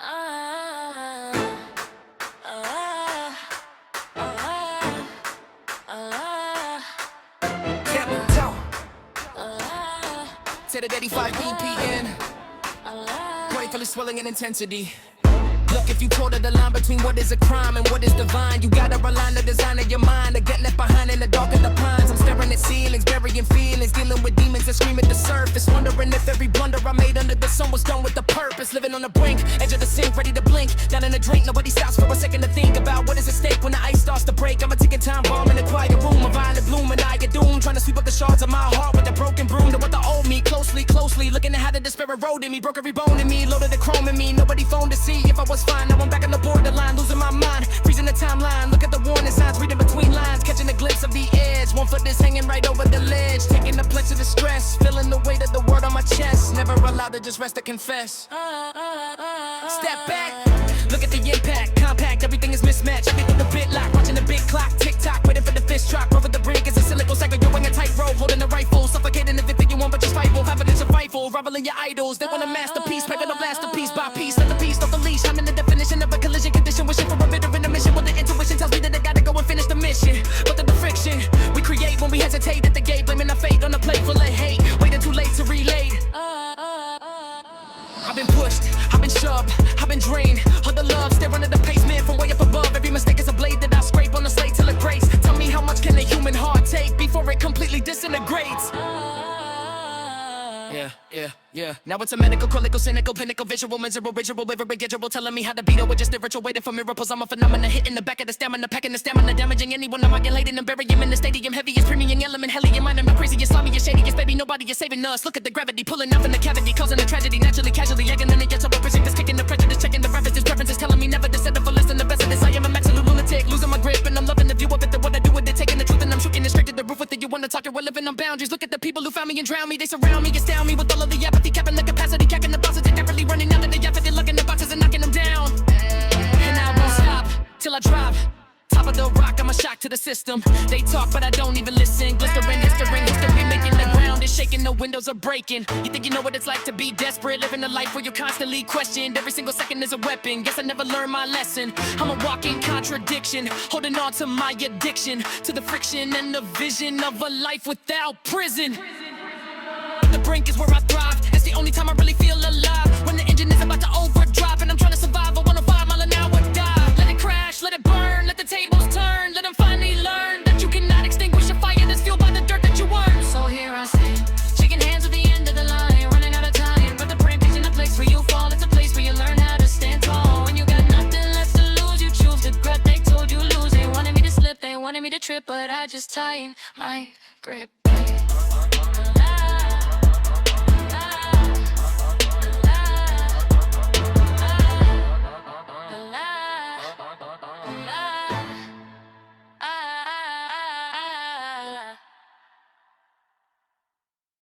Ah, ah, ah, ah, Capital ah, to the 85 BPM, ah. gratefully swelling in intensity. Look, if you told her the line between what is a crime and what is divine, you gotta align the design of your mind to get left behind in the dark of the pines. I'm staring at ceilings, burying feelings, dealing with demons that scream at the surface, wondering if every blunder I made under the sun was done with a purpose. Living on the brink, edge of the sink, ready to blink. Down in the drink, nobody stops for a second to think about what is at stake when the ice starts to break. I'm a ticking time bomb in a quiet room, a violent bloom, and I get doomed, trying to sweep up the shards of my heart with a broken broom. To what the old me, closely looking at how the despair eroded me, broke every bone in me, loaded the chrome in me. Nobody phoned to see if I was fine. Now I'm back on the borderline, losing my mind, freezing the timeline. Look at the warning signs, reading between lines, catching a glimpse of the edge. One foot is hanging right over the ledge, taking the plunge of the stress, feeling the weight of the word on my chest. Never allowed to just rest to confess. Step back, look at the impact, compact, everything is mismatched. I through the bit lock, watching the big clock, tick tock, waiting for the fish drop. Over the brink is a silicone cycle, you're wearing a tightrope, holding the rifle, suffocating everything you want, but you're spiteful. Having a survival, rivaling your idols. They want a masterpiece, packing a blaster piece by piece. Let the piece off the leash. I'm in the definition of a collision condition, wishing for a bit of intermission. Well, the intuition tells me that I gotta go and finish the mission. But the friction we create when we hesitate at the gate, blaming our fate on a plate full of hate, waiting too late to relate. I've been pushed, I've been shoved, I've been drained. All the love staring at the pavement from way up above. Every mistake is a blade that I scrape on the slate till it breaks. Tell me, how much can a human heart take before it completely disintegrates? Yeah. Now it's a medical, critical, cynical, pinnacle, visual, miserable, ritual, irregular, telling me how to beat it with just spiritual, waiting for miracles. I'm a phenomenon, hitting the back of the stamina, packing the stamina, damaging anyone I'm regulating and burying him in the stadium. Heaviest premium element, helium, mind, my craziest, slimiest, shadiest, baby, nobody is saving us. Look at the gravity, pulling up in the cavity, causing a tragedy, naturally, casually, egging the niggas, so pushing this, kicking the prejudice, checking the references, preferences, telling me never to settle for less than the best of this. I am an absolute lunatic, losing my grip, and I'm loving the view of it, that what I do with it, taking the truth, and I'm shooting it straight to the roof with it. You wanna talk, you're living on boundaries. Look at the people who found me and drown me, they surround me, astound me with all of the apathy, capping the capacity, capping the bosses, they're definitely running out of the effort, they're looking the boxes and knocking them down. And I won't stop till I drop. Top of the rock, I'm a shock to the system. They talk, but I don't even listen. Glistering, history, making the ground is shaking, the windows are breaking. You think you know what it's like to be desperate, living a life where you're constantly questioned. Every single second is a weapon. Guess I never learned my lesson. I'm a walking contradiction, holding on to my addiction, to the friction and the vision of a life without prison. The brink is where I thrive. It's the only time I really feel alive. When the engine is about to overdrive and I'm trying to survive, I wanna 5 mile an hour dive. Let it crash, let it burn, let the tables turn. Let them finally learn that you cannot extinguish a fire that's fueled by the dirt that you earn. So here I stand, shaking hands at the end of the line, running out of time. But the brink isn't a place where you fall, it's a place where you learn how to stand tall. When you got nothing left to lose, you choose to grab. They told you lose, they wanted me to slip, they wanted me to trip, but I just tighten my grip.